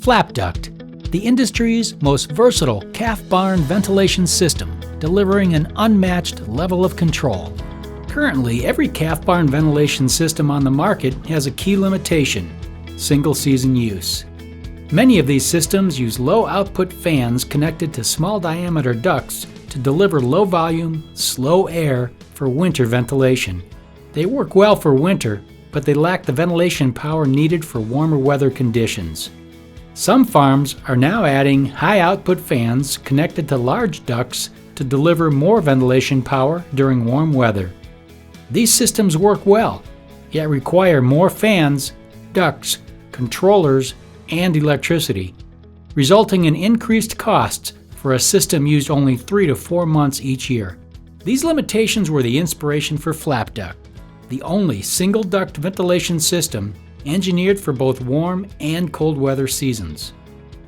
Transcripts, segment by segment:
FLAP duct, the industry's most versatile calf barn ventilation system, delivering an unmatched level of control. Currently, every calf barn ventilation system on the market has a key limitation: single-season use. Many of these systems use low-output fans connected to small-diameter ducts to deliver low-volume, slow air for winter ventilation. They work well for winter, but they lack the ventilation power needed for warmer weather conditions. Some farms are now adding high-output fans connected to large ducts to deliver more ventilation power during warm weather. These systems work well, yet require more fans, ducts, controllers, and electricity, resulting in increased costs for a system used only 3 to 4 months each year. These limitations were the inspiration for FLAP duct, the only single duct ventilation system engineered for both warm and cold weather seasons.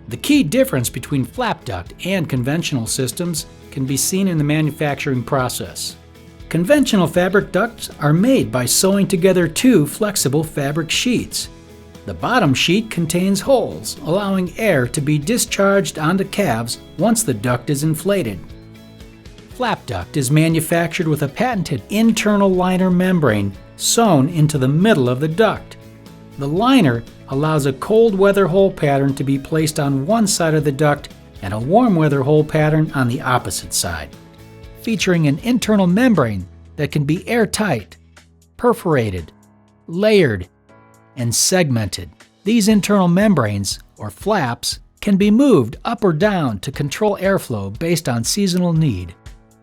The key difference between FLAP duct and conventional systems can be seen in the manufacturing process. Conventional fabric ducts are made by sewing together two flexible fabric sheets. The bottom sheet contains holes, allowing air to be discharged onto calves once the duct is inflated. FLAP duct is manufactured with a patented internal liner membrane sewn into the middle of the duct. The liner allows a cold weather hole pattern to be placed on one side of the duct and a warm weather hole pattern on the opposite side, featuring an internal membrane that can be airtight, perforated, layered, and segmented. These internal membranes, or flaps, can be moved up or down to control airflow based on seasonal need.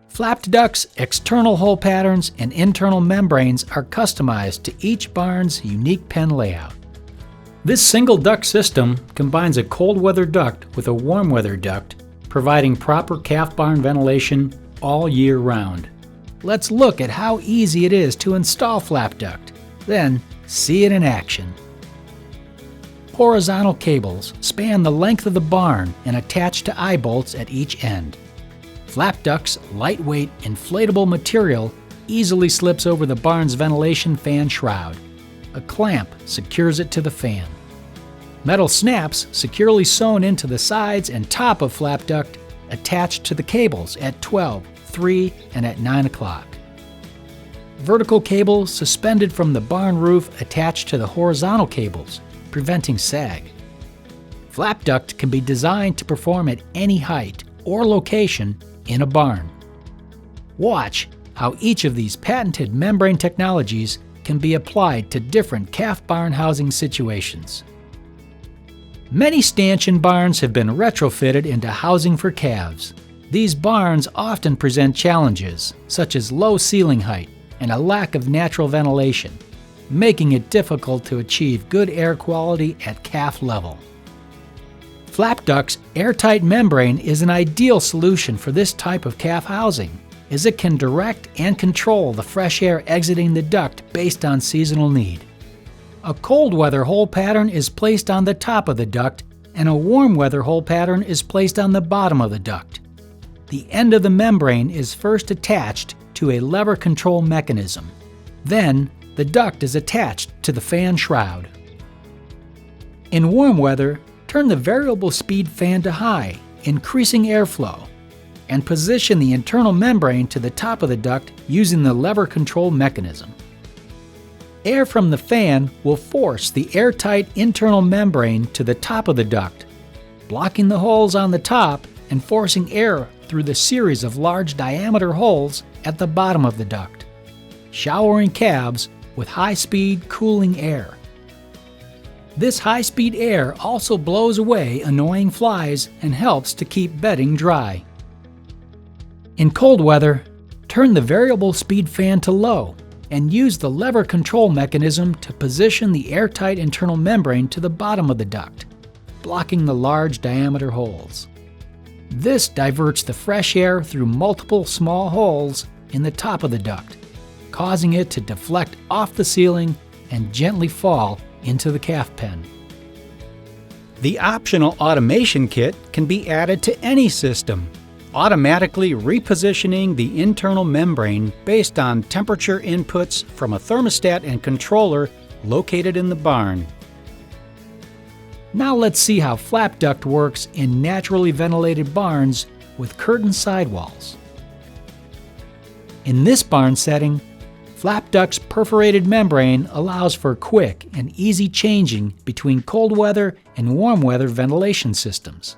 Flapped ducts, external hole patterns, and internal membranes are customized to each barn's unique pen layout. This single duct system combines a cold weather duct with a warm weather duct, providing proper calf barn ventilation all year round. Let's look at how easy it is to install FLAP duct, then see it in action. Horizontal cables span the length of the barn and attach to eye bolts at each end. FLAP duct's lightweight, inflatable material easily slips over the barn's ventilation fan shroud. A clamp secures it to the fan. Metal snaps securely sewn into the sides and top of FLAP duct attached to the cables at 12, 3, and at 9 o'clock. Vertical cables suspended from the barn roof attached to the horizontal cables, preventing sag. FLAP duct can be designed to perform at any height or location in a barn. Watch how each of these patented membrane technologies can be applied to different calf barn housing situations. Many stanchion barns have been retrofitted into housing for calves. These barns often present challenges, such as low ceiling height and a lack of natural ventilation, making it difficult to achieve good air quality at calf level. FLAP duct's airtight membrane is an ideal solution for this type of calf housing, as it can direct and control the fresh air exiting the duct based on seasonal need. A cold weather hole pattern is placed on the top of the duct, and a warm weather hole pattern is placed on the bottom of the duct. The end of the membrane is first attached to a lever control mechanism. Then, the duct is attached to the fan shroud. In warm weather, turn the variable speed fan to high, increasing airflow, and position the internal membrane to the top of the duct using the lever control mechanism. Air from the fan will force the airtight internal membrane to the top of the duct, blocking the holes on the top and forcing air through the series of large diameter holes at the bottom of the duct, showering calves with high-speed cooling air. This high-speed air also blows away annoying flies and helps to keep bedding dry. In cold weather, turn the variable speed fan to low and use the lever control mechanism to position the airtight internal membrane to the bottom of the duct, blocking the large diameter holes. This diverts the fresh air through multiple small holes in the top of the duct, causing it to deflect off the ceiling and gently fall into the calf pen. The optional automation kit can be added to any system, automatically repositioning the internal membrane based on temperature inputs from a thermostat and controller located in the barn. Now let's see how flap duct works in naturally ventilated barns with curtain sidewalls. In this barn setting, flap duct's perforated membrane allows for quick and easy changing between cold weather and warm weather ventilation systems.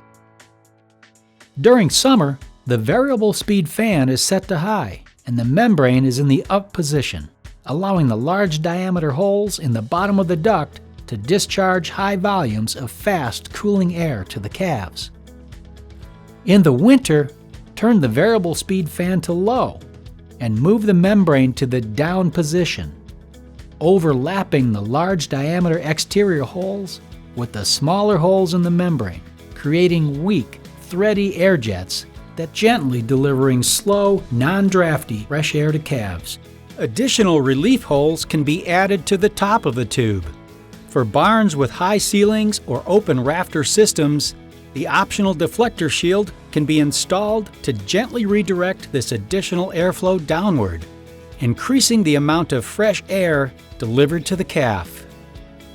During summer, the variable speed fan is set to high and the membrane is in the up position, allowing the large diameter holes in the bottom of the duct to discharge high volumes of fast cooling air to the calves. In the winter, turn the variable speed fan to low and move the membrane to the down position, overlapping the large diameter exterior holes with the smaller holes in the membrane, creating weak, thready air jets that gently delivering slow, non-drafty fresh air to calves. Additional relief holes can be added to the top of the tube. For barns with high ceilings or open rafter systems, the optional deflector shield can be installed to gently redirect this additional airflow downward, increasing the amount of fresh air delivered to the calf.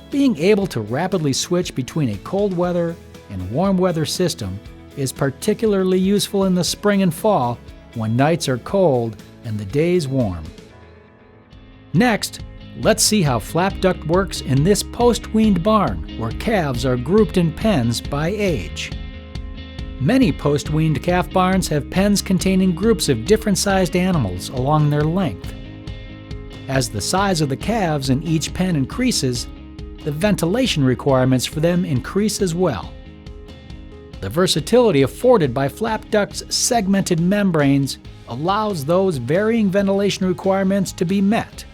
Being able to rapidly switch between a cold weather and warm weather system is particularly useful in the spring and fall when nights are cold and the days warm. Next, let's see how flap duct works in this post-weaned barn where calves are grouped in pens by age. Many post-weaned calf barns have pens containing groups of different sized animals along their length. As the size of the calves in each pen increases, the ventilation requirements for them increase as well. The versatility afforded by flap duct's segmented membranes allows those varying ventilation requirements to be met.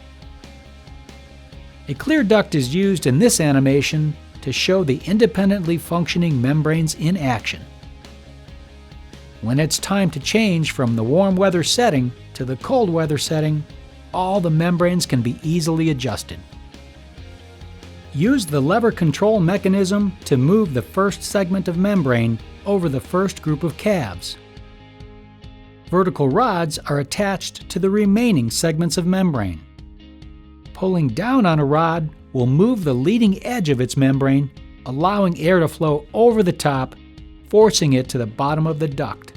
A clear duct is used in this animation to show the independently functioning membranes in action. When it's time to change from the warm weather setting to the cold weather setting, all the membranes can be easily adjusted. Use the lever control mechanism to move the first segment of membrane over the first group of calves. Vertical rods are attached to the remaining segments of membrane. Pulling down on a rod will move the leading edge of its membrane, allowing air to flow over the top, forcing it to the bottom of the duct.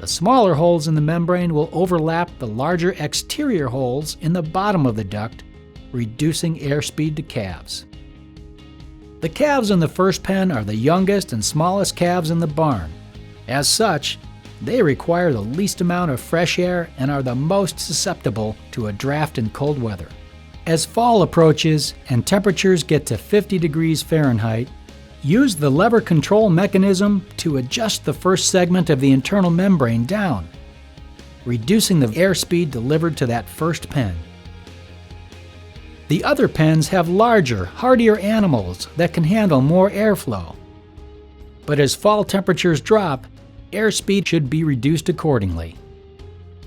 The smaller holes in the membrane will overlap the larger exterior holes in the bottom of the duct, reducing airspeed to calves. The calves in the first pen are the youngest and smallest calves in the barn. As such, they require the least amount of fresh air and are the most susceptible to a draft in cold weather. As fall approaches and temperatures get to 50 degrees Fahrenheit, use the lever control mechanism to adjust the first segment of the internal membrane down, reducing the airspeed delivered to that first pen. The other pens have larger, hardier animals that can handle more airflow. But as fall temperatures drop, airspeed should be reduced accordingly.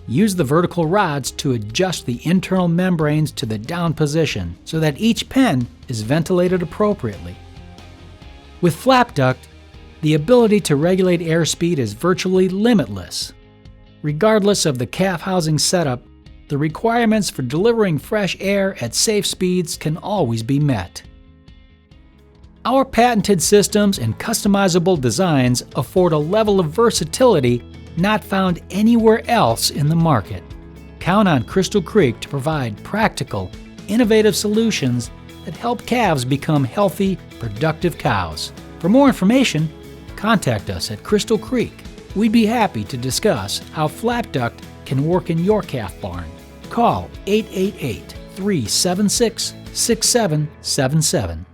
Use the vertical rods to adjust the internal membranes to the down position so that each pen is ventilated appropriately. With flap duct, the ability to regulate airspeed is virtually limitless. Regardless of the calf housing setup, the requirements for delivering fresh air at safe speeds can always be met. Our patented systems and customizable designs afford a level of versatility not found anywhere else in the market. Count on Crystal Creek to provide practical, innovative solutions that help calves become healthy, productive cows. For more information, contact us at Crystal Creek. We'd be happy to discuss how flap duct can work in your calf barn. Call 888-376-6777.